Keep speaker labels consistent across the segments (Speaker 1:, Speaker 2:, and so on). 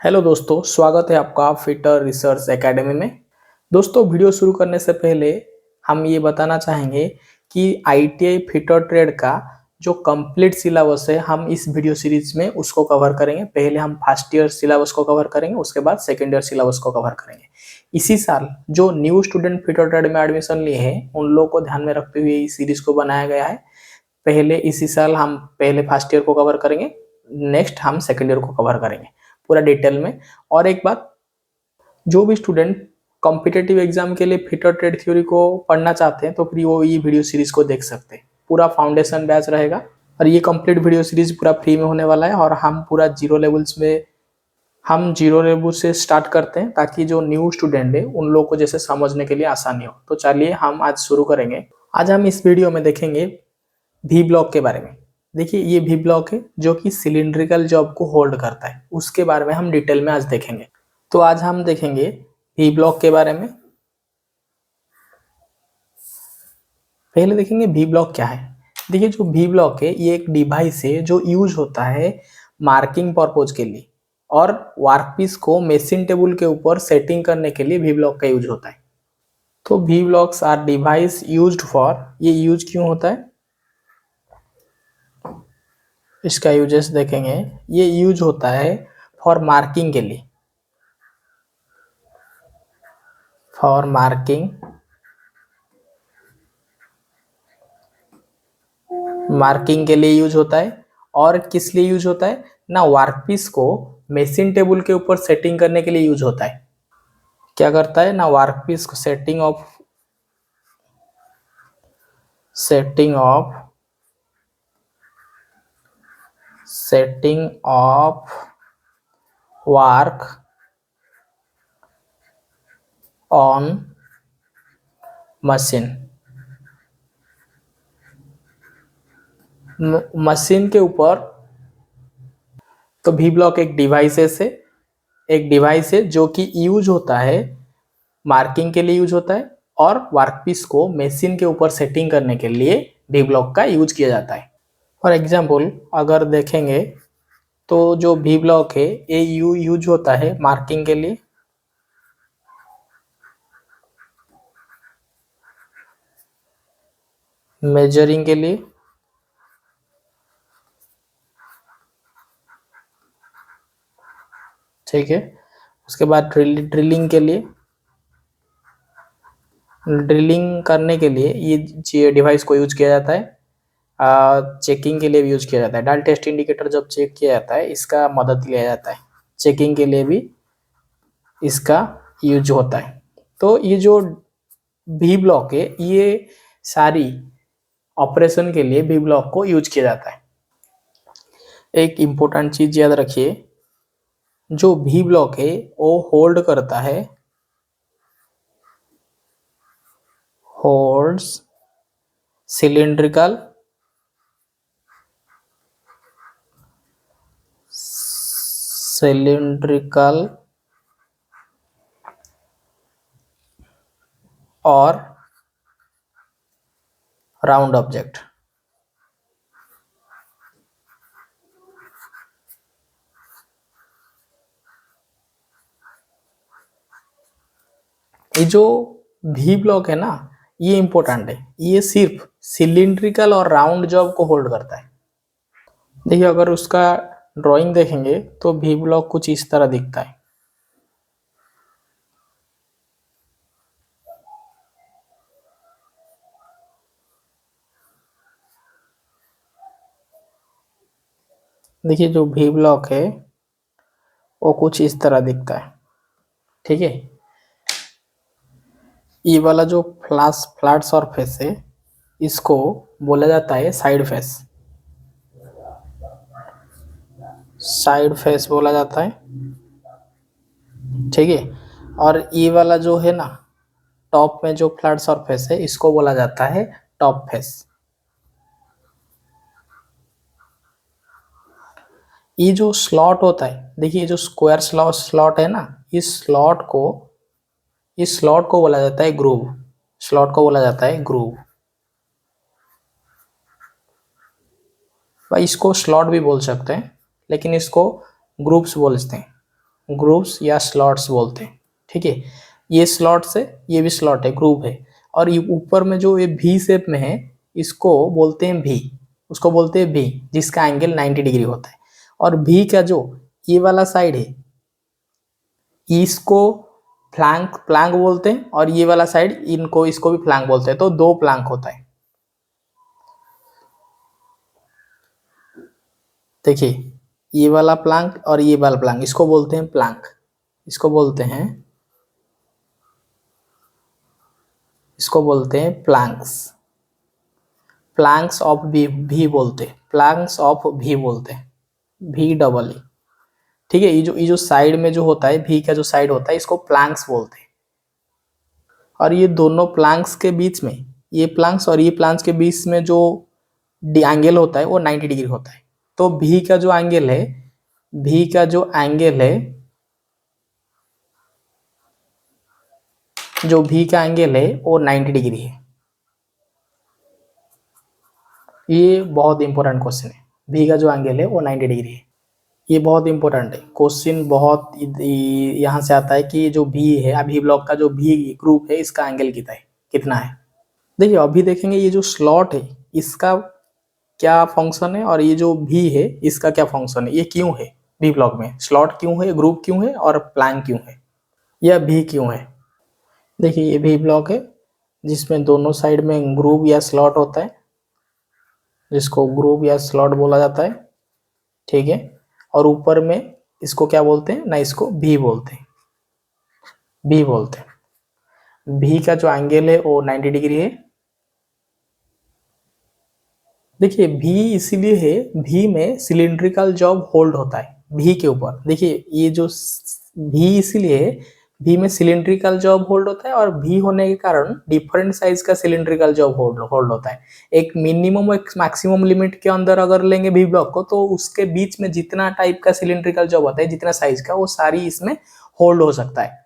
Speaker 1: Hello दोस्तों, स्वागत है आपका फिटर रिसर्च एकेडमी में। दोस्तों, वीडियो शुरू करने से पहले हम ये बताना चाहेंगे कि आईटीआई फिटर ट्रेड का जो कंप्लीट सिलेबस है हम इस वीडियो सीरीज में उसको कवर करेंगे। पहले हम फर्स्ट ईयर सिलेबस को कवर करेंगे, उसके बाद सेकेंड ईयर सिलेबस को कवर करेंगे। इसी साल जो न्यू स्टूडेंट फिटर ट्रेड में एडमिशन लिए हैं उन लोगों को ध्यान में रखते हुए इस सीरीज को बनाया गया है। पहले इसी साल हम पहले फर्स्ट ईयर को कवर करेंगे, नेक्स्ट हम सेकेंड ईयर को कवर करेंगे पूरा डिटेल में। और एक बात, जो भी स्टूडेंट कॉम्पिटिटिव एग्जाम के लिए फिटर ट्रेड थ्योरी को पढ़ना चाहते हैं तो फिर वो ये वीडियो सीरीज को देख सकते हैं। पूरा फाउंडेशन बैच रहेगा और ये कंप्लीट वीडियो सीरीज पूरा फ्री में होने वाला है। और हम पूरा जीरो लेवल से स्टार्ट करते हैं ताकि जो न्यू स्टूडेंट है उन लोगों को जैसे समझने के लिए आसानी हो। तो चलिए हम आज शुरू करेंगे। आज हम इस वीडियो में देखेंगे वी ब्लॉक के बारे में। देखिए, ये वी ब्लॉक है जो कि सिलिंड्रिकल जॉब को होल्ड करता है, उसके बारे में हम डिटेल में आज देखेंगे। तो आज हम देखेंगे वी ब्लॉक के बारे में। पहले देखेंगे वी ब्लॉक क्या है। देखिए, जो वी ब्लॉक है ये एक डिवाइस है जो यूज होता है मार्किंग पर्पज के लिए और वर्कपीस को मशीन टेबल के ऊपर सेटिंग करने के लिए वी ब्लॉक का यूज होता है। तो V blocks are device used for, ये यूज क्यों होता है इसका यूजेस देखेंगे। ये यूज होता है फॉर मार्किंग के लिए, फॉर मार्किंग के लिए यूज होता है। और किस लिए यूज होता है ना, वर्कपीस को मशीन टेबल के ऊपर सेटिंग करने के लिए यूज होता है। क्या करता है ना, वर्कपीस को setting of work on machine के ऊपर। तो वी ब्लॉक एक डिवाइस है जो कि यूज होता है मार्किंग के लिए यूज होता है और वर्कपीस को मशीन के ऊपर सेटिंग करने के लिए वी ब्लॉक का यूज किया जाता है। फॉर एग्जाम्पल अगर देखेंगे तो जो वी ब्लॉक है ये यूज होता है मार्किंग के लिए, मेजरिंग के लिए, ठीक है। उसके बाद ड्रिलिंग के लिए, ड्रिलिंग करने के लिए ये डिवाइस को यूज किया जाता है। चेकिंग के लिए भी यूज किया जाता है। डाल टेस्ट इंडिकेटर जब चेक किया जाता है इसका मदद लिया जाता है, चेकिंग के लिए भी इसका यूज होता है। तो ये जो वी ब्लॉक है ये सारी ऑपरेशन के लिए वी ब्लॉक को यूज किया जाता है। एक इम्पोर्टेंट चीज याद रखिए, जो वी ब्लॉक है वो होल्ड्स सिलिंड्रिकल और राउंड ऑब्जेक्ट। ये जो वी ब्लॉक है ना, ये इंपॉर्टेंट है, ये सिर्फ सिलिंड्रिकल और राउंड जॉब को होल्ड करता है। देखिए, अगर उसका ड्राइंग देखेंगे तो वी ब्लॉक कुछ इस तरह दिखता है। देखिए, जो वी ब्लॉक है वो कुछ इस तरह दिखता है, ठीक है। ये वाला जो फ्लैट सरफेस है इसको बोला जाता है साइड फेस बोला जाता है, ठीक है। और ये वाला जो है ना टॉप में जो फ्लैट सरफेस है इसको बोला जाता है टॉप फेस। ये जो स्लॉट होता है, देखिए जो स्क्वायर स्लॉट है ना, इस स्लॉट को बोला जाता है ग्रूव। भाई इसको स्लॉट भी बोल सकते हैं लेकिन इसको ग्रुप्स बोलते हैं, ग्रुप्स या स्लॉट्स बोलते हैं। ठीक है, ये स्लॉट्स है, ये भी स्लॉट है, ग्रुप है। और ये ऊपर में जो ये भी शेप में है इसको बोलते हैं भी, उसको बोलते हैं भी, जिसका एंगल 90 डिग्री होता है। और भी का जो ये वाला साइड है इसको फ्लैंक प्लैंक बोलते हैं, और ये वाला साइड इनको इसको भी फ्लैंक बोलते हैं। तो दो प्लैंक होता है। देखिए ये वाला प्लैंक और ये वाला प्लैंक, इसको बोलते हैं प्लैंक, इसको बोलते हैं प्लैंक्स। प्लैंक्स ऑफ भी बोलते हैं, प्लैंक्स ऑफ भी बोलते हैं, भी डबल ई। ठीक है, ये जो साइड में जो होता है भी का जो साइड होता है इसको प्लैंक्स बोलते हैं। और ये दोनों प्लैंक्स के बीच में, ये प्लैंक्स और ये प्लैंक्स के बीच में जो एंगल होता है वो 90 डिग्री होता है। तो भी का जो एंगल है, भी का जो एंगल है, जो भी का एंगल है वो 90 डिग्री है। ये बहुत इंपॉर्टेंट क्वेश्चन है, भी का जो एंगल है वो 90 डिग्री है। ये बहुत इंपॉर्टेंट है क्वेश्चन, बहुत यहाँ से आता है कि जो भी है अभी ब्लॉक का जो भी ग्रुप है इसका एंगल कितना है। देखिए अभी देखेंगे ये जो स्लॉट है इसका क्या फंक्शन है, और ये जो भी है इसका क्या फंक्शन है, ये क्यों है भी ब्लॉक में, स्लॉट क्यों है, ग्रुप क्यों है, और प्लैंक क्यों है, या भी क्यों है। देखिए ये भी ब्लॉक है जिसमें दोनों साइड में ग्रुप या स्लॉट होता है, जिसको ग्रुप या स्लॉट बोला जाता है। ठीक है, और ऊपर में इसको क्या बोलते हैं ना, इसको भी बोलते हैं, भी बोलते हैं। भी का जो एंगल है वो 90 डिग्री है। देखिए भी इसीलिए है, भी में सिलिंड्रिकल जॉब होल्ड होता है भी के ऊपर। देखिए ये जो भी इसीलिए है, भी में सिलिंड्रिकल जॉब होल्ड होता है, और भी होने के कारण डिफरेंट साइज का सिलिंड्रिकल जॉब होल्ड होता है। एक मिनिमम एक मैक्सिमम लिमिट के अंदर अगर लेंगे भी ब्लॉक को, तो उसके बीच में जितना टाइप का सिलिंड्रिकल जॉब होता है, जितना साइज का, वो सारी इसमें होल्ड हो सकता है।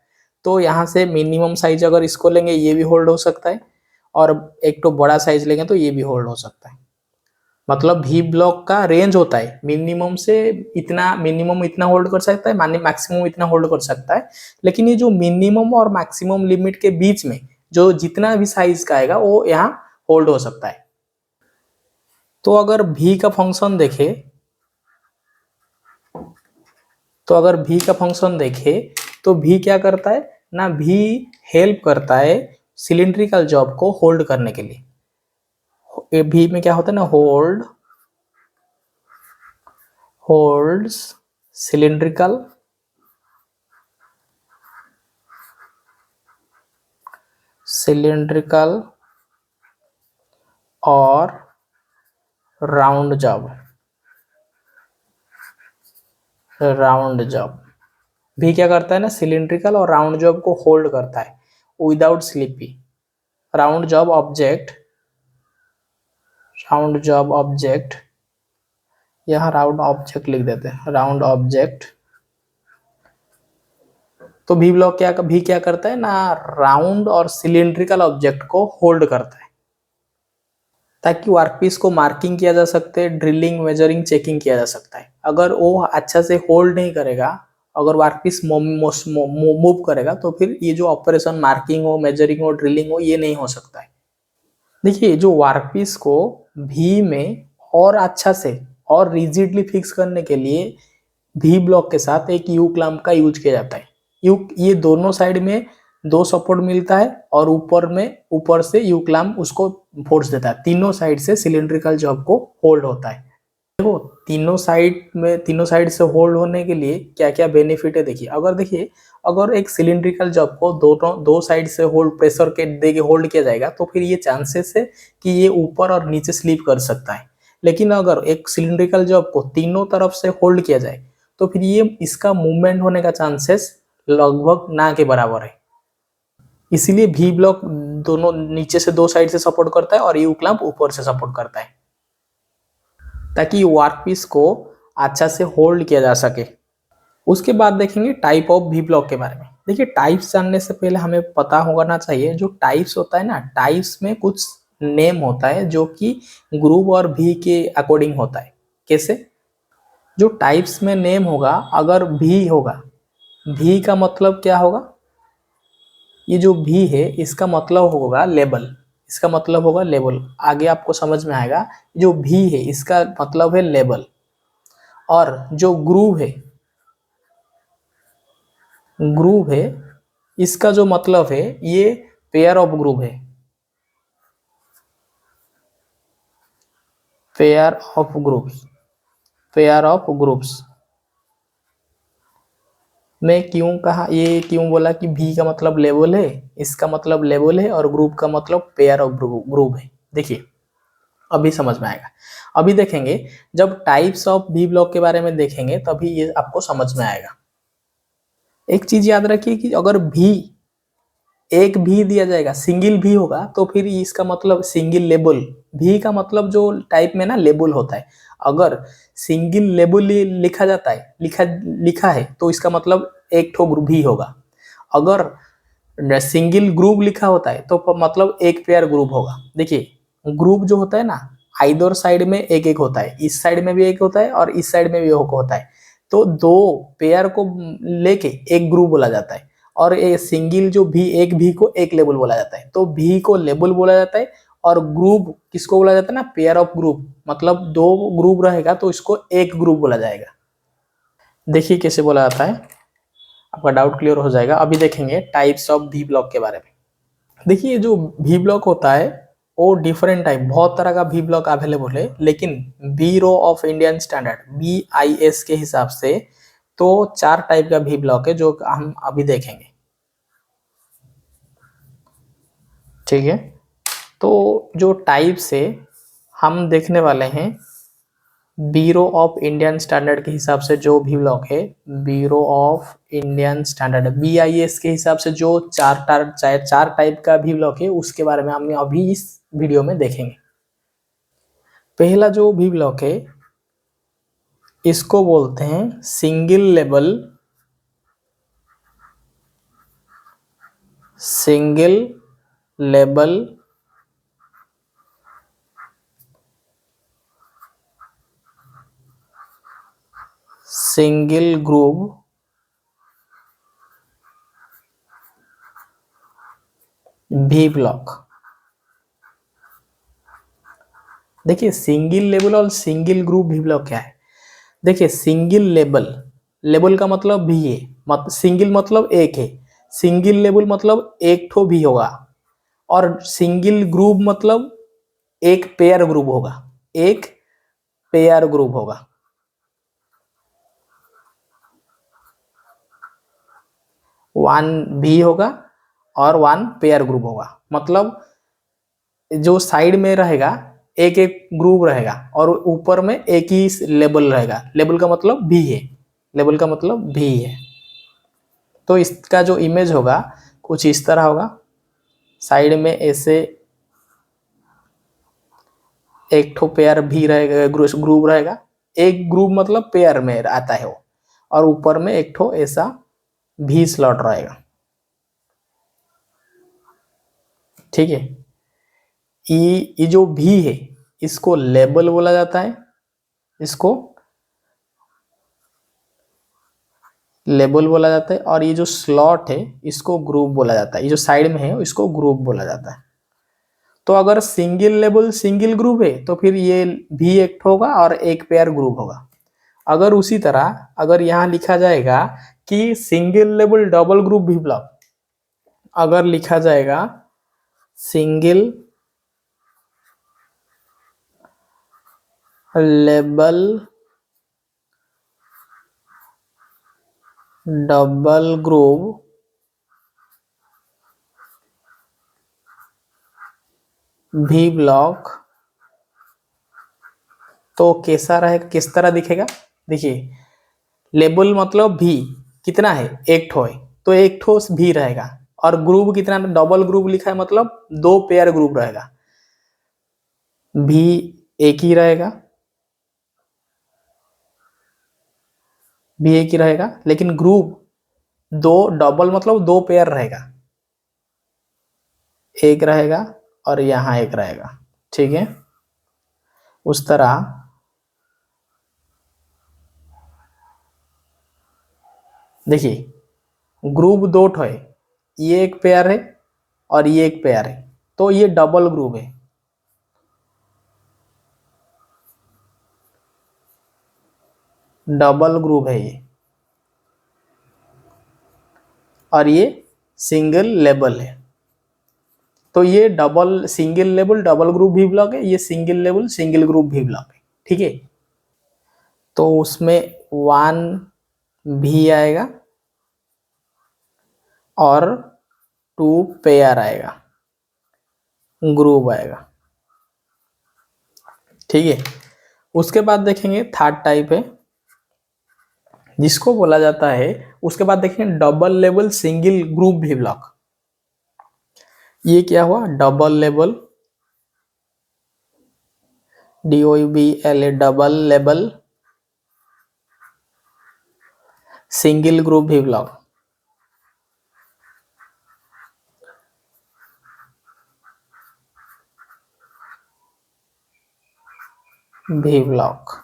Speaker 1: तो यहाँ से मिनिमम साइज अगर इसको लेंगे ये भी होल्ड हो सकता है, और एक तो बड़ा साइज लेंगे तो ये भी होल्ड हो सकता है। मतलब भी ब्लॉक का रेंज होता है, मिनिमम से इतना, मिनिमम इतना होल्ड कर सकता है, माने मैक्सिमम इतना होल्ड कर सकता है। लेकिन ये जो मिनिमम और मैक्सिमम लिमिट के बीच में जो जितना भी साइज का आएगा वो यहाँ होल्ड हो सकता है। तो अगर भी का फंक्शन देखे, तो भी क्या करता है ना, भी हेल्प करता है सिलिंड्रिकल जॉब को होल्ड करने के लिए। भी में क्या होता है ना, होल्ड्स सिलिंड्रिकल और राउंड जॉब भी क्या करता है ना, सिलिंड्रिकल और राउंड जॉब को होल्ड करता है without slippy. Round job object, यहाँ राउंड ऑब्जेक्ट लिख देते हैं, राउंड ऑब्जेक्ट। तो भी ब्लॉक क्या करता है ना, राउंड और सिलिंड्रिकल ऑब्जेक्ट को होल्ड करता है, ताकि वर्कपीस को मार्किंग किया जा सकते है, ड्रिलिंग, मेजरिंग, चेकिंग किया जा सकता है। अगर वो अच्छा से होल्ड नहीं करेगा, अगर वर्कपीस मूव करेगा, तो फिर ये जो ऑपरेशन मार्किंग हो, मेजरिंग हो, ड्रिलिंग हो, ये नहीं हो सकता है। देखिए जो वर्कपीस को भी में और अच्छा से और रिजिडली फिक्स करने के लिए भी ब्लॉक के साथ एक यू क्लैंप का यूज किया जाता है। ये दोनों साइड में दो सपोर्ट मिलता है, और ऊपर से यू क्लैंप उसको फोर्स देता है। तीनों साइड से सिलिंड्रिकल जॉब को होल्ड होता है। देखो तीनों साइड से होल्ड होने के लिए क्या क्या बेनिफिट है। देखिए अगर एक सिलिंड्रिकल जॉब को दो साइड से होल्ड प्रेशर के दे के होल्ड किया जाएगा, तो फिर ये चांसेस है कि ये ऊपर और नीचे स्लिप कर सकता है। लेकिन अगर एक सिलिंड्रिकल जॉब को तीनों तरफ से होल्ड किया जाए, तो फिर ये इसका मूवमेंट होने का चांसेस लगभग ना के बराबर है। इसीलिए भी ब्लॉक दोनों नीचे से दो साइड से सपोर्ट करता है, और यू क्लैंप ऊपर से सपोर्ट करता है, ताकि वर्कपीस को अच्छा से होल्ड किया जा सके। उसके बाद देखेंगे टाइप ऑफ भी ब्लॉक के बारे में। देखिए टाइप्स जानने से पहले हमें पता होना चाहिए, जो टाइप्स होता है ना, टाइप्स में कुछ नेम होता है जो कि ग्रुप और भी के अकॉर्डिंग होता है। कैसे? जो टाइप्स में नेम होगा, अगर भी होगा भी का मतलब क्या होगा, ये जो भी है इसका मतलब होगा लेबल, इसका मतलब होगा लेबल, आगे आपको समझ में आएगा। जो भी है इसका मतलब है लेबल, और जो ग्रुप है इसका जो मतलब है ये पेयर ऑफ ग्रुप है, pair of groups, pair of groups. मैं क्यों कहा, ये क्यों बोला कि भी का मतलब लेबल है, इसका मतलब लेबल है और ग्रुप का मतलब पेयर ऑफ ग्रुप है। देखिए अभी समझ में आएगा। अभी देखेंगे जब टाइप्स ऑफ भी ब्लॉक के बारे में देखेंगे तभी ये आपको समझ में आएगा। एक चीज याद रखिए कि अगर भी एक भी दिया जाएगा, सिंगल भी होगा तो फिर इसका मतलब सिंगल लेबल, भी का मतलब जो टाइप में ना लेबल होता है, अगर सिंगल लेबल लिखा जाता है, लिखा है तो इसका मतलब एक ठो ग्रुप भी होगा। अगर सिंगल ग्रुप लिखा होता है तो मतलब एक पेयर ग्रुप होगा। देखिए ग्रुप जो होता है ना, आइदर साइड में एक एक होता है, इस साइड में भी एक होता है और इस साइड में भी एक होता है, तो दो पेयर को लेके एक ग्रुप बोला जाता है। और ये सिंगल जो भी, एक भी को एक लेबल बोला जाता है, तो भी को लेबल बोला जाता है। और ग्रुप किसको बोला जाता है ना, पेयर ऑफ ग्रुप, मतलब दो ग्रुप रहेगा तो इसको एक ग्रुप बोला जाएगा। देखिए कैसे बोला जाता है, आपका डाउट क्लियर हो जाएगा। अभी देखेंगे टाइप्स ऑफ भी ब्लॉक के बारे में। देखिए जो भी ब्लॉक होता है वो डिफरेंट टाइप, बहुत तरह का भी ब्लॉक अवेलेबल है, लेकिन bureau of Indian standard BIS के हिसाब से तो 4 टाइप का भी ब्लॉक है जो हम अभी देखेंगे। ठीक है, तो जो टाइप से हम देखने वाले हैं, ब्यूरो ऑफ इंडियन स्टैंडर्ड के हिसाब से जो भी ब्लॉक है, bureau of Indian standard BIS के हिसाब से जो चार टाइप का भी ब्लॉक है उसके बारे में हम अभी इस वीडियो में देखेंगे। पहला जो भी ब्लॉक है इसको बोलते हैं single label, single label single group भी ब्लॉक। देखिए सिंगल लेबल और सिंगल ग्रुप भी ब्लॉक क्या है। देखिए सिंगल लेबल, लेबल का मतलब भी है, सिंगल मतलब एक है, सिंगल लेबल मतलब एक ठो भी होगा, और सिंगल ग्रुप मतलब एक पेयर ग्रुप होगा, एक पेयर ग्रुप होगा। वन भी होगा और वन पेयर ग्रुप होगा, मतलब जो साइड में रहेगा एक एक ग्रुप रहेगा और ऊपर में एक ही लेबल रहेगा, लेबल का मतलब भी है, लेबल का मतलब भी है। तो इसका जो इमेज होगा कुछ इस तरह होगा, साइड में ऐसे एक ठो पेयर भी रहेगा, ग्रुप रहेगा, एक ग्रुप मतलब पेयर में आता है वो, और ऊपर में एक ठो ऐसा भी स्लॉट रहेगा। ठीक है, ये जो भी है इसको लेबल बोला जाता है, इसको लेबल बोला जाता है, और ये जो स्लॉट है इसको ग्रुप बोला जाता है, ये जो साइड में है इसको ग्रुप बोला जाता है। तो अगर सिंगल लेबल सिंगल ग्रुप है तो फिर ये भी एक होगा और एक पेयर ग्रुप होगा। अगर उसी तरह अगर यहाँ लिखा जाएगा कि सिंगल लेबल डबल ग्रुप भी ब्लॉक, अगर लिखा जाएगा सिंगल लेबल डबल ग्रुप भी ब्लॉक, तो कैसा रहेगा, किस तरह दिखेगा। देखिए लेबल मतलब भी कितना है, एक ठो है तो एक ठो भी रहेगा, और ग्रुप कितना, डबल ग्रुप लिखा है मतलब दो पेयर ग्रुप रहेगा, भी एक ही रहेगा, भी एक ही रहेगा, लेकिन ग्रुप दो, डबल मतलब दो पेयर रहेगा, एक रहेगा और यहाँ एक रहेगा। ठीक है, उस तरह देखिए ग्रुप दो ठो है, ये एक पेयर है और ये एक पेयर है, तो ये डबल ग्रुप है। डबल ग्रुप है ये, और ये सिंगल लेबल है। तो ये double single label double group भी ब्लॉक है, ये सिंगल लेबल सिंगल ग्रुप भी ब्लॉक है। ठीक है, तो उसमें 1 भी आएगा और 2 पेयर आएगा, ग्रुप आएगा। ठीक है, उसके बाद देखेंगे थर्ड टाइप है जिसको बोला जाता है, उसके बाद देखेंगे डबल लेबल सिंगल ग्रुप भी ब्लॉक। ये क्या हुआ, double label, DOUBL, double label single group भी ब्लॉक। भी ब्लॉक,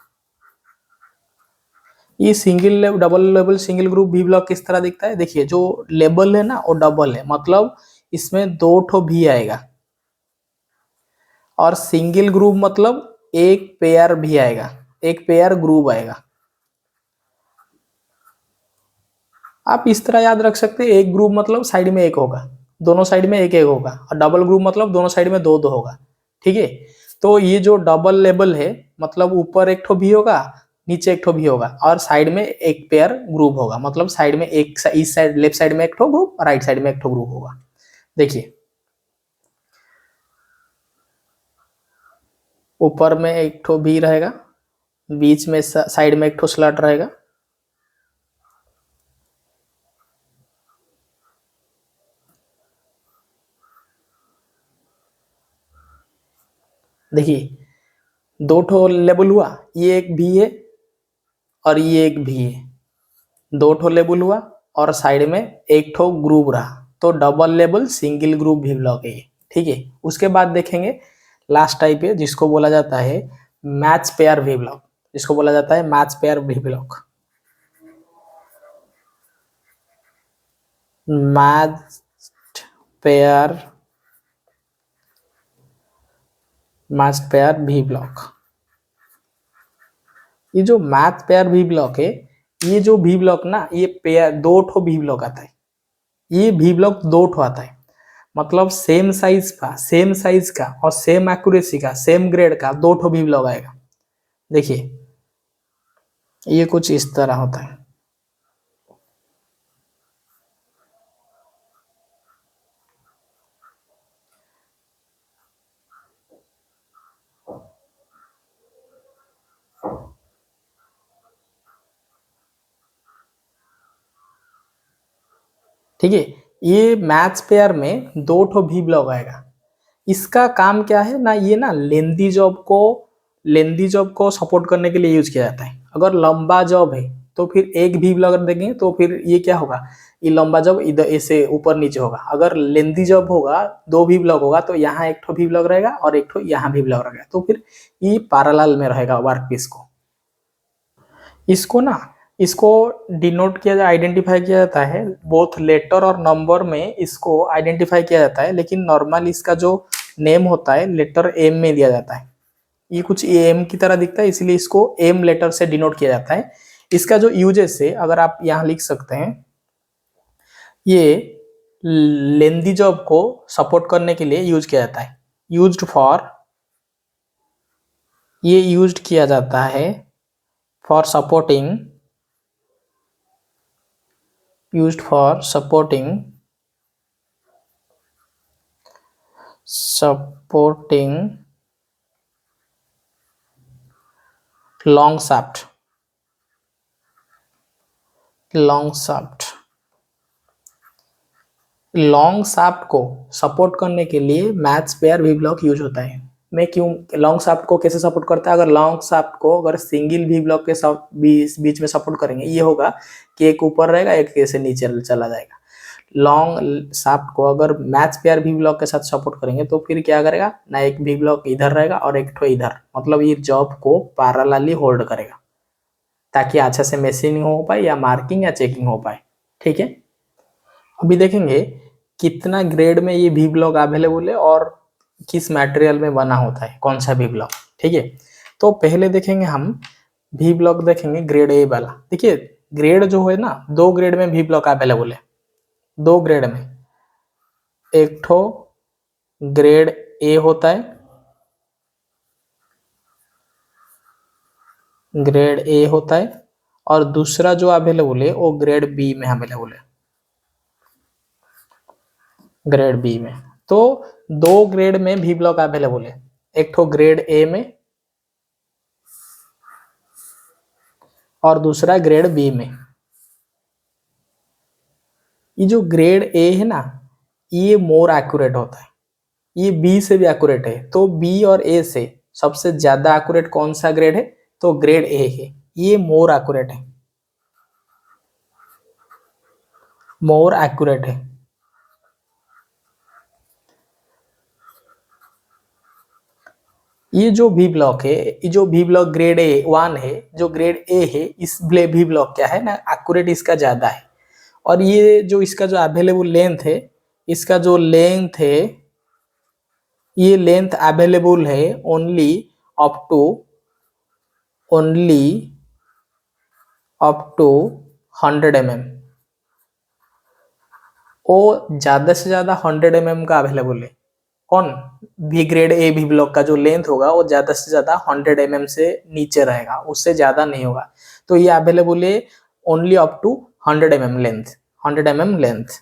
Speaker 1: ये single label double label single group भी ब्लॉक किस तरह दिखता है, देखिए जो लेबल है ना वो डबल है, मतलब इसमें 2 ठो भी आएगा, और सिंगल ग्रुप मतलब एक पेयर भी आएगा, एक पेयर ग्रुप आएगा। आप इस तरह याद रख सकते हैं, एक ग्रुप मतलब साइड में एक होगा, दोनों साइड में एक एक होगा, और डबल ग्रुप मतलब दोनों साइड में दो दो होगा। ठीक है, तो ये जो डबल लेबल है मतलब ऊपर एक ठो भी होगा, नीचे एक ठो भी होगा, और साइड में एक पेयर ग्रुप होगा, मतलब साइड में एक, इस साइड लेफ्ट साइड में एक ठो ग्रुप, राइट साइड में एक ठो ग्रुप होगा। देखिए ऊपर में एक ठो भी रहेगा, बीच में साइड में एक ठो स्लॉट रहेगा। देखिए 2 ठो लेबल हुआ, ये एक भी है और ये एक भी है, 2 ठो लेबल हुआ और साइड में एक ठो ग्रुप रहा, तो डबल लेबल सिंगल ग्रुप भी ब्लॉक है। ठीक है, उसके बाद देखेंगे लास्ट टाइप है जिसको बोला जाता है मैच पेयर भी ब्लॉक, जिसको बोला जाता है मैच पेयर भी block. Match pair, match pair भी ब्लॉक। ये जो मैच पेयर भी ब्लॉक है, ये जो भी ब्लॉक ना, ये पेयर 2 ठो भी ब्लॉक आता है, ये भी ब्लॉक 2 ठो आता है, मतलब सेम साइज का और सेम एक्यूरेसी का सेम ग्रेड का 2 ठो भी ब्लॉक आएगा। देखिए ये कुछ इस तरह होता है। ठीक है, ये मैच पेयर में 2 ठो भी ब्लॉक आएगा। इसका काम क्या है ना, ये ना लेंदी जॉब को सपोर्ट करने के लिए यूज किया जाता है। अगर लंबा जॉब है तो फिर एक भी ब्लॉक देंगे तो फिर ये क्या होगा, ये लंबा जॉब इधर ऐसे ऊपर नीचे होगा। अगर लेंदी जॉब होगा 2 भी ब्लॉक होगा तो यहाँ एक ठो भी ब्लॉक रहेगा और एक ठो यहाँ भी ब्लॉक रहेगा, तो फिर ये पैरेलल में रहेगा वर्क पीस को। इसको ना, इसको डिनोट किया, आइडेंटिफाई किया जाता है, बोथ लेटर और नंबर में इसको आइडेंटिफाई किया जाता है, लेकिन नॉर्मल इसका जो नेम होता है लेटर एम में दिया जाता है। ये कुछ एम की तरह दिखता है, इसलिए इसको एम लेटर से डिनोट किया जाता है। इसका जो यूजेस है अगर आप यहाँ लिख सकते हैं, ये लेंदी जॉब को सपोर्ट करने के लिए यूज किया जाता है, यूज्ड फॉर, ये यूज्ड किया जाता है for supporting, used for supporting long shaft, long shaft को सपोर्ट करने के लिए मैच पेयर भी ब्लॉक यूज होता है। मैं क्यों लॉन्ग शाफ्ट को कैसे सपोर्ट करता है, अगर लॉन्ग शाफ्ट को अगर सिंगल भी ब्लॉक के साथ बीच में सपोर्ट करेंगे, ये होगा कि एक ऊपर रहेगा एक ऐसे नीचे चला जाएगा। लॉन्ग शाफ्ट को अगर मैच पेयर भी ब्लॉक के साथ सपोर्ट करेंगे तो फिर क्या करेगा ना, एक भी ब्लॉक इधर रहेगा और एक ठो इधर, मतलब ये जॉब को पैरेलली होल्ड करेगा ताकि अच्छे से मैचिंग हो पाए या मार्किंग या चेकिंग हो पाए। ठीक है, अभी देखेंगे कितना ग्रेड में ये वी ब्लॉक अवेलेबल है और किस मटेरियल में बना होता है, कौन सा वी ब्लॉक। ठीक है, तो पहले देखेंगे हम वी ब्लॉक, देखेंगे ग्रेड ए वाला। देखिए ग्रेड जो है ना, दो ग्रेड में वी ब्लॉक अवेलेबल है, दो ग्रेड में। एक ठो ग्रेड ए होता है, ग्रेड ए होता है, और दूसरा जो अवेलेबल है वो ग्रेड बी में अवेलेबल है, ग्रेड बी में। तो दो ग्रेड में वी ब्लॉक अवेलेबल है, एक ठो ग्रेड ए में और दूसरा ग्रेड बी में। ये जो ग्रेड ए है ना, ये मोर एक्यूरेट होता है, ये बी से भी एक्यूरेट है। तो बी और ए से सबसे ज्यादा एक्यूरेट कौन सा ग्रेड है, तो ग्रेड ए है, ये मोर एक्यूरेट है, मोर एक्यूरेट है। ये जो वी ब्लॉक है, ये जो V block grade A one है, जो ग्रेड ए है, इस वी ब्लॉक क्या है ना, एक्यूरेट इसका ज्यादा है। और ये जो इसका जो अवेलेबल लेंथ है, इसका जो लेंथ है, ये लेंथ अवेलेबल है only up to, only up to 100 mm। वो ज्यादा से ज्यादा 100 mm का अवेलेबल है। कौन, भी ग्रेड ए भी ब्लॉक का जो लेंथ होगा वो ज्यादा से ज्यादा 100 mm से नीचे रहेगा, उससे ज्यादा नहीं होगा। तो ये अवेलेबल है only up to 100 mm length, 100 mm length.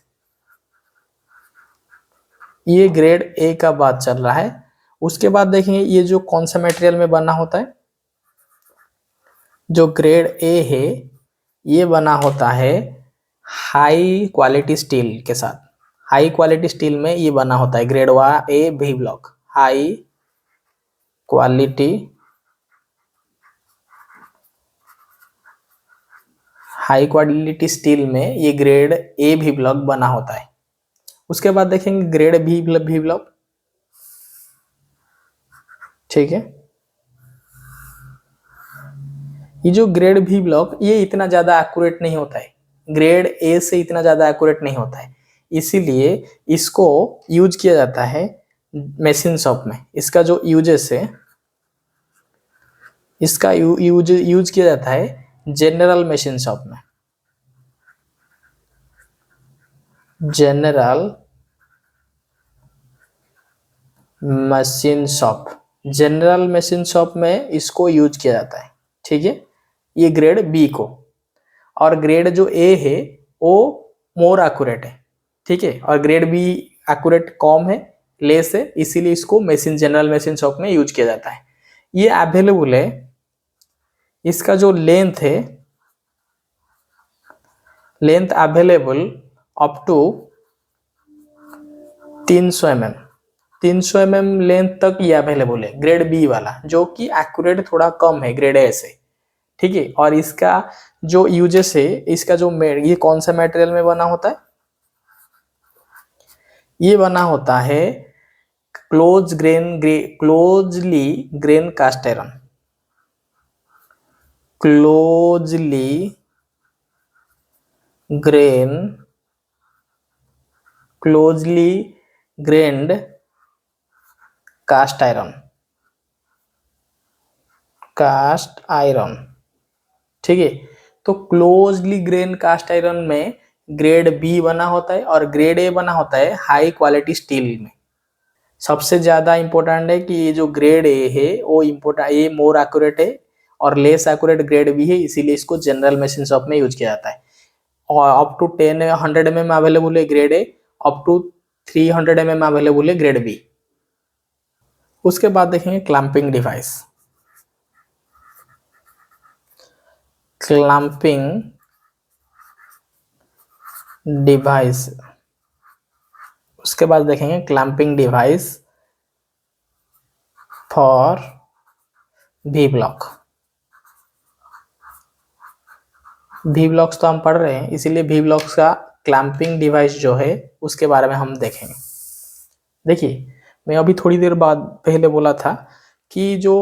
Speaker 1: ये ग्रेड ए का बात चल रहा है। उसके बाद देखेंगे ये जो कौन सा मटेरियल में बना होता है, जो ग्रेड ए है ये बना होता है हाई क्वालिटी स्टील के साथ। हाई क्वालिटी स्टील में ये बना होता है ग्रेड ए भी block, high quality, high quality steel में ये ग्रेड ए भी ब्लॉक बना होता है। उसके बाद देखेंगे ग्रेड बी भी ब्लॉक। ठीक है, ये जो ग्रेड भी ब्लॉक ये इतना ज्यादा एक्यूरेट नहीं होता है, ग्रेड ए से इतना ज्यादा एक्यूरेट नहीं होता है, इसीलिए इसको यूज किया जाता है मशीन शॉप में। इसका जो यूजेस है, इसका यूज किया जाता है जनरल मशीन शॉप में, general machine shop, general machine shop में इसको यूज किया जाता है। ठीक है, ये ग्रेड बी को। और ग्रेड जो ए है वो मोर एक्यूरेट है। ठीक है, और ग्रेड बी एक्यूरेट कम है, लेस है, इसीलिए इसको मशीन, जनरल मशीन शॉप में यूज किया जाता है। ये अवेलेबल है, इसका जो लेंथ है, length available up to 300 mm, 300 mm length तक ये अवेलेबल है ग्रेड बी वाला, जो कि एक्यूरेट थोड़ा कम है ग्रेड ए से। ठीक है, और इसका जो यूजेस है, इसका जो ये कौन सा मटेरियल में बना होता है, ये बना होता है closely grain cast iron, closely grain, closely grained cast iron, cast iron. ठीक है, तो क्लोजली ग्रेन कास्ट आयरन में ग्रेड बी बना होता है और ग्रेड ए बना होता है हाई क्वालिटी स्टील में। सबसे ज्यादा इंपॉर्टेंट है कि ये जो ग्रेड ए है वो इम्पोर्टेंट, ये मोर एक्यूरेट है और लेस एक्यूरेट ग्रेड बी है, इसीलिए इसको जनरल मशीन शॉप में यूज किया जाता है। और अप टू 100 mm अवेलेबल है grade A, up to 300 mm available है ग्रेड बी। उसके बाद देखेंगे क्लैंपिंग डिवाइस, क्लैंपिंग डिवाइस। उसके बाद देखेंगे clamping device for V block. V blocks तो हम पढ़ रहे हैं, इसीलिए वी ब्लॉक्स का क्लैंपिंग डिवाइस जो है उसके बारे में हम देखेंगे। देखिए मैं अभी थोड़ी देर बाद पहले बोला था कि जो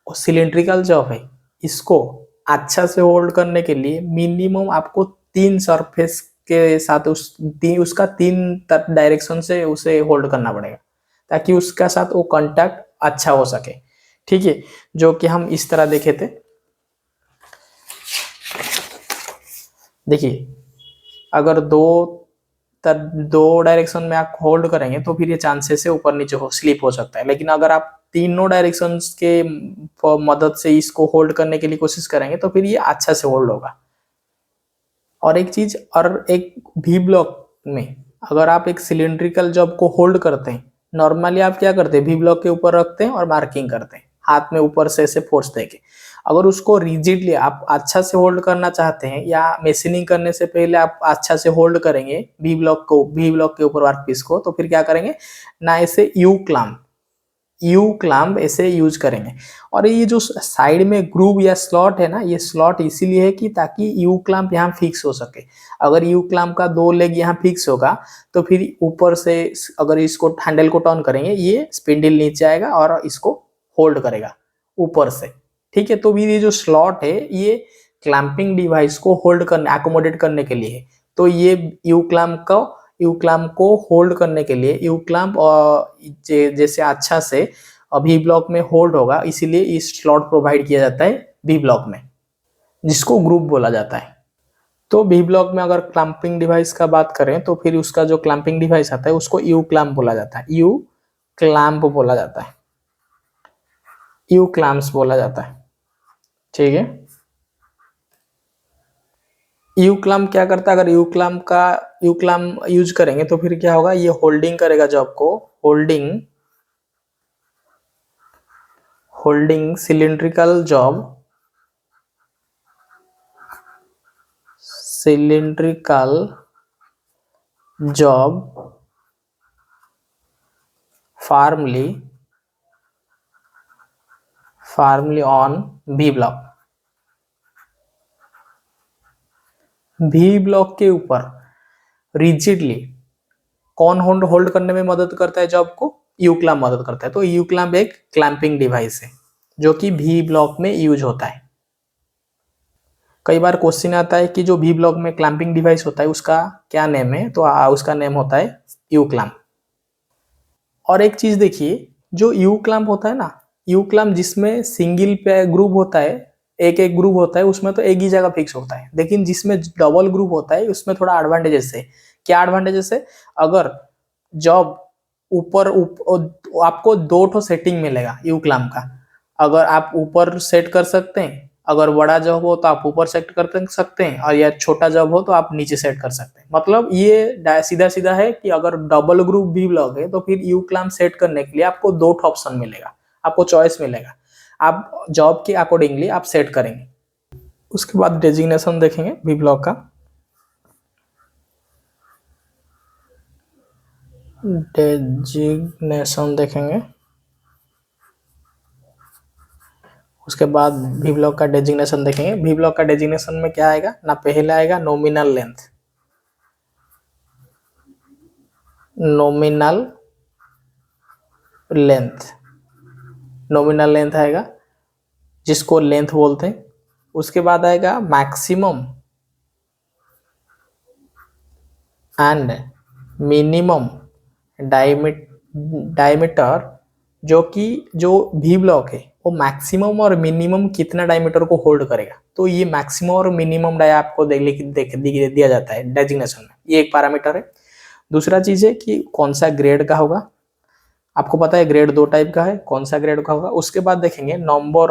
Speaker 1: सिलिंड्रिकल जॉब है, इसको अच्छा से होल्ड करने के लिए मिनिमम आपको 3 सरफेस के साथ उसका 3 डायरेक्शन से उसे होल्ड करना पड़ेगा ताकि उसका साथ वो कांटेक्ट अच्छा हो सके। ठीक है, जो कि हम इस तरह देखे थे। देखिए, अगर दो डायरेक्शन में आप होल्ड करेंगे तो फिर ये चांसेस है ऊपर नीचे हो स्लिप हो सकता है। लेकिन अगर आप तीनों डायरेक्शंस के मदद से इसको होल्ड करने के लिए कोशिश करेंगे तो फिर ये अच्छा से होल्ड होगा। और एक चीज, और एक भी ब्लॉक में अगर आप एक सिलिंड्रिकल जॉब को होल्ड करते हैं, नॉर्मली आप क्या करते हैं, भी ब्लॉक के ऊपर रखते हैं और मार्किंग करते हैं हाथ में ऊपर से ऐसे फोर्स देके। अगर उसको रिजिडली आप अच्छा से होल्ड करना चाहते हैं या मशीनिंग करने से पहले आप अच्छा से होल्ड करेंगे भी ब्लॉक के ऊपर वर्कपीस को, तो फिर क्या करेंगे ना, ऐसे यू क्लैंप ऐसे यूज करेंगे। और ये जो साइड में ग्रूव या स्लॉट है ना, ये स्लॉट इसीलिए है कि ताकि यू क्लैंप यहाँ फिक्स हो सके। अगर यू क्लैंप का 2 लेग यहाँ फिक्स होगा तो फिर ऊपर से अगर इसको हैंडल को टर्न करेंगे, ये स्पिंडल नीचे आएगा और इसको होल्ड करेगा ऊपर से। ठीक है, तो भी ये जो स्लॉट है ये क्लैंपिंग डिवाइस को होल्ड करने, एकोमोडेट करने के लिए है। तो ये यू क्लैंप को होल्ड करने के लिए यू क्लैंप जैसे अच्छा से भी ब्लॉक में होल्ड होगा, इसीलिए इस स्लॉट प्रोवाइड किया जाता है भी ब्लॉक में, जिसको ग्रुप बोला जाता है। तो भी ब्लॉक में अगर क्लैंपिंग डिवाइस का बात करें तो फिर उसका जो क्लैंपिंग डिवाइस आता है उसको यू क्लैंप बोला जाता है, यू क्लैंप बोला जाता है, यू क्लैंप्स बोला जाता है। ठीक है, यू क्लैंप क्या करता है, अगर यू क्लैंप यूज करेंगे तो फिर क्या होगा, ये होल्डिंग करेगा जॉब को, holding cylindrical job firmly on भी ब्लॉक के ऊपर रिजिडली कौन होल्ड करने में मदद करता है जॉब को, यू क्लैंप मदद करता है। तो यू क्लैंप एक क्लैंपिंग डिवाइस है जो कि भी ब्लॉक में यूज होता है। कई बार क्वेश्चन आता है कि जो भी ब्लॉक में क्लैंपिंग डिवाइस होता है उसका क्या नेम है, तो उसका नेम होता है यू क्लैंप। और एक चीज देखिए, जो यू क्लैंप होता है ना, यू क्लैंप जिसमें सिंगल पे ग्रुप होता है, एक ग्रुप होता है, उसमें तो एक ही जगह फिक्स होता है। लेकिन जिसमें डबल ग्रुप होता है उसमें थोड़ा एडवांटेजेस है। क्या एडवांटेजेस है, अगर जॉब ऊपर आपको 2 सेटिंग मिलेगा यू क्लैंप का। अगर आप ऊपर सेट कर सकते हैं, अगर बड़ा जॉब हो तो आप ऊपर सेट कर सकते हैं, और या छोटा जॉब हो तो आप नीचे सेट कर सकते हैं। मतलब ये सीधा है कि अगर डबल ग्रुप भी ब्लॉक है तो फिर यू क्लैंप सेट करने के लिए आपको 2 ऑप्शन मिलेगा, आपको चॉइस मिलेगा, आप जॉब के अकॉर्डिंगली आप सेट करेंगे। उसके बाद डेजिग्नेशन देखेंगे भी ब्लॉक का। डेजिग्नेशन देखेंगे, उसके बाद भी ब्लॉक का डेजिग्नेशन देखेंगे। भी ब्लॉक का डेजिग्नेशन में क्या आएगा ना, पहले आएगा नॉमिनल लेंथ आएगा, जिसको लेंथ बोलते हैं। उसके बाद आएगा मैक्सिमम एंड मिनिमम डायमीटर, जो भी ब्लॉक है वो मैक्सिमम और मिनिमम कितना डायमीटर को होल्ड करेगा। तो ये मैक्सिमम और मिनिमम डाय आपको दिया जाता है डेजिग्नेशन में, ये एक पैरामीटर है। दूसरा चीज है कि कौन सा ग्रेड का होगा, आपको पता है ग्रेड 2 टाइप का है, कौन सा ग्रेड का होगा। उसके बाद देखेंगे number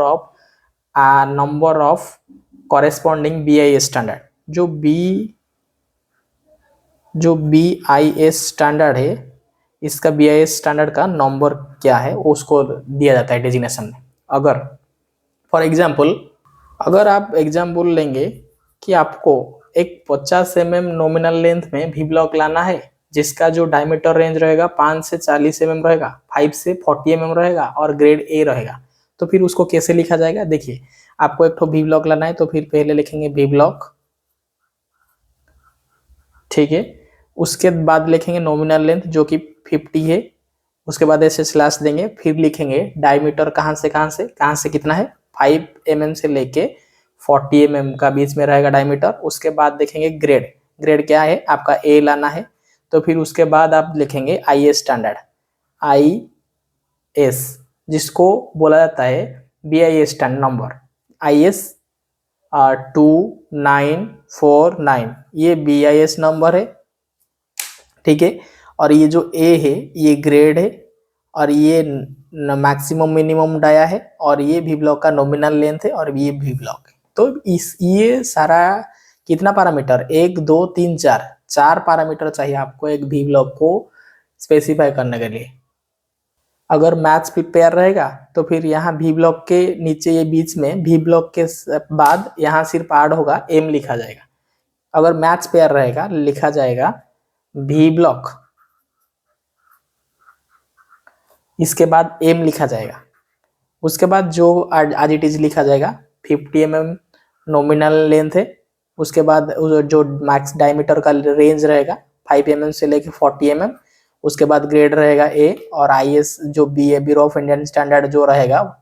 Speaker 1: of corresponding BIS standard. जो BIS स्टैंडर्ड है, इसका BIS स्टैंडर्ड का नंबर क्या है उसको दिया जाता है डेजिग्नेशन में। अगर फॉर एग्जांपल, अगर आप एग्जांपल लेंगे कि आपको एक 50 mm नॉमिनल लेंथ में भी ब्लॉक लाना है, जिसका जो डायमीटर रेंज रहेगा 5 से 40 mm रहेगा, 5 से 40 mm रहेगा और ग्रेड A रहेगा, तो फिर उसको कैसे लिखा जाएगा। देखिए, आपको एक भी ब्लॉक लाना है तो फिर पहले लिखेंगे भी ब्लॉक, ठीक है। उसके बाद लिखेंगे नॉमिनल लेंथ जो कि 50 है, उसके बाद ऐसे स्लैश देंगे, फिर लिखेंगे डायमीटर कहाँ से कितना है, 5 mm से लेके 40 mm का बीच में रहेगा डायमीटर। उसके बाद देखेंगे ग्रेड, ग्रेड क्या है आपका ए लाना है। तो फिर उसके बाद आप लिखेंगे IS स्टैंडर्ड, IS जिसको बोला जाता है BIS स्टैंडर्ड नंबर, IS 2949 ये BIS नंबर है, ठीक है। और ये जो ए है ये ग्रेड है, और ये मैक्सिमम मिनिमम डाया है, और ये भी ब्लॉक का नॉमिनल लेंथ है, और ये भी ब्लॉक है। तो इस ये सारा कितना पैरामीटर, 1 2 3 4 पैरामीटर चाहिए आपको एक भी ब्लॉक को स्पेसिफाई करने के लिए। अगर मैथ्स प्रिपेयर रहेगा तो फिर यहाँ भी ब्लॉक के नीचे ये बीच में भी ब्लॉक के बाद यहाँ सिर्फ ऐड होगा एम लिखा जाएगा। अगर मैथ्स पेयर रहेगा लिखा जाएगा भी ब्लॉक, इसके बाद एम लिखा जाएगा, उसके बाद जो आज इट इज लिखा जाएगा 50 mm नॉमिनल लेंथ है, उसके बाद जो मैक्स डायमीटर का रेंज रहेगा 5 mm से लेके 40 mm, उसके बाद ग्रेड रहेगा ए, और IS जो ब्यूरो ऑफ इंडियन स्टैंडर्ड जो रहेगा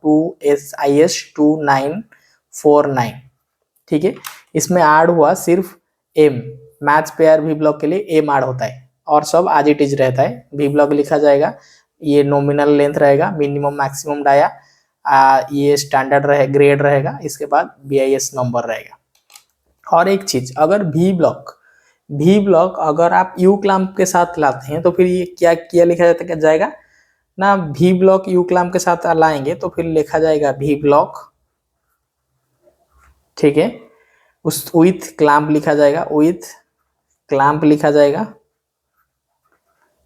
Speaker 1: IS 2949, ठीक है। इसमें ऐड हुआ सिर्फ एम, मैथ्स पेयर भी ब्लॉक के लिए एम ऐड होता है, और सब आज इट इज रहता है। भी ब्लॉक लिखा जाएगा, ये नॉमिनल लेंथ रहेगा, मिनिमम मैक्सिमम डाया, ये स्टैंडर्ड रहे ग्रेड रहेगा, इसके बाद BIS नंबर रहेगा। और एक चीज, अगर भी ब्लॉक अगर आप यू क्लैंप के साथ लाते हैं तो फिर ये क्या लिखा जाता है, क्या जाएगा ना, भी ब्लॉक यू क्लैंप के साथ लाएंगे तो फिर लिखा जाएगा भी ब्लॉक, ठीक है। उस विथ क्लैंप लिखा जाएगा, विथ क्लैंप लिखा जाएगा,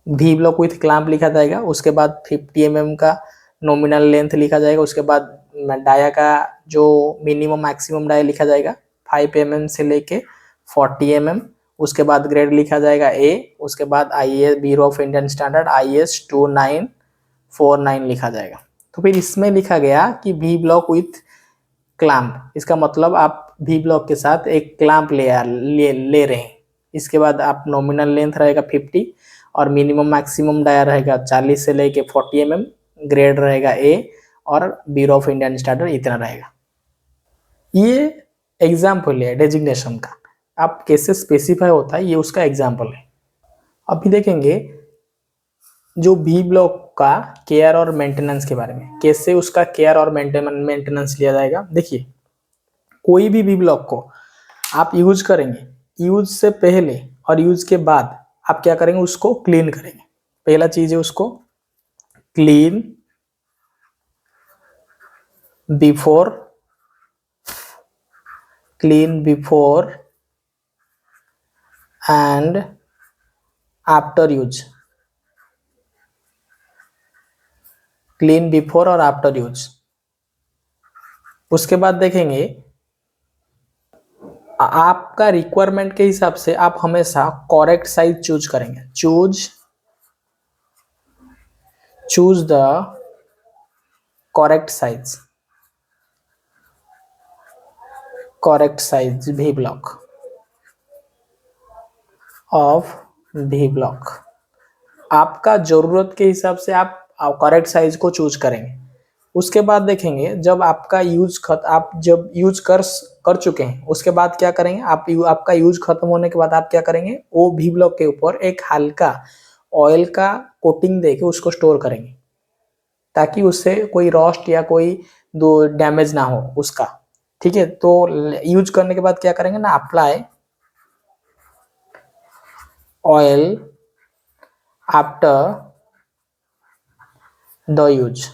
Speaker 1: भी ब्लॉक विथ क्लैंप लिखा जाएगा, उसके बाद 50 mm का नॉमिनल लेंथ लिखा जाएगा, उसके बाद डाया का जो मिनिमम मैक्सिमम डाया लिखा जाएगा 5 mm से लेके 40 mm, उसके बाद ग्रेड लिखा जाएगा ए, उसके बाद IS bureau of Indian standard IS 2949 लिखा जाएगा। तो फिर इसमें लिखा गया कि भी ब्लॉक विथ क्लैंप, इसका मतलब आप भी ब्लॉक के साथ एक क्लैंप ले रहे हैं। इसके बाद आप नॉमिनल लेंथ रहेगा 50, और मिनिमम मैक्सिमम डाया रहेगा 40 से लेके 40 mm, ग्रेड रहेगा ए, और ब्यूरो ऑफ इंडियन स्टैंडर्ड इतना रहेगा। ये एग्जाम्पल है डेजिग्नेशन का, आप कैसे स्पेसिफाई होता है ये उसका एग्जाम्पल है। अभी देखेंगे जो भी ब्लॉक का केयर और मेंटेनेंस के बारे में, कैसे उसका केयर और मेंटेनेंस लिया जाएगा। देखिए, कोई भी ब्लॉक को आप यूज करेंगे, यूज से पहले और यूज के बाद आप क्या करेंगे, उसको क्लीन करेंगे। पहला चीज है उसको clean before and after use, clean before और आफ्टर यूज। उसके बाद देखेंगे आपका रिक्वायरमेंट के हिसाब से आप हमेशा करेक्ट साइज चूज करेंगे, चूज द करेक्ट साइज भी ब्लॉक ऑफ भी ब्लॉक। आपका जरूरत के हिसाब से आप करेक्ट साइज को चूज करेंगे। उसके बाद देखेंगे जब आपका आप जब यूज कर चुके हैं, उसके बाद क्या करेंगे, आपका यूज खत्म होने के बाद आप क्या करेंगे, वो भी ब्लॉक के ऊपर एक हल्का ऑयल का कोटिंग देके उसको स्टोर करेंगे, ताकि उससे कोई रॉस्ट या कोई डैमेज ना हो उसका, ठीक है। तो यूज करने के बाद क्या करेंगे ना, apply oil after the use,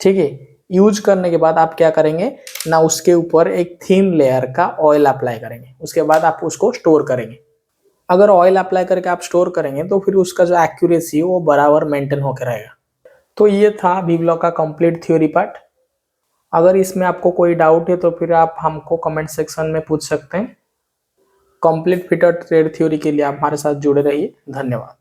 Speaker 1: ठीक है। यूज करने के बाद आप क्या करेंगे ना, उसके ऊपर एक थिन लेयर का ऑयल अप्लाई करेंगे, उसके बाद आप उसको स्टोर करेंगे। अगर ऑयल अप्लाई करके आप स्टोर करेंगे तो फिर उसका जो एक्यूरेसी है वो बराबर मेंटेन होकर रहेगा। तो ये था भी ब्लॉक का कंप्लीट थ्योरी पार्ट। अगर इसमें आपको कोई डाउट है तो फिर आप हमको कमेंट सेक्शन में पूछ सकते हैं। कंप्लीट फिटर ट्रेड थ्योरी के लिए आप हमारे साथ जुड़े रहिए। धन्यवाद।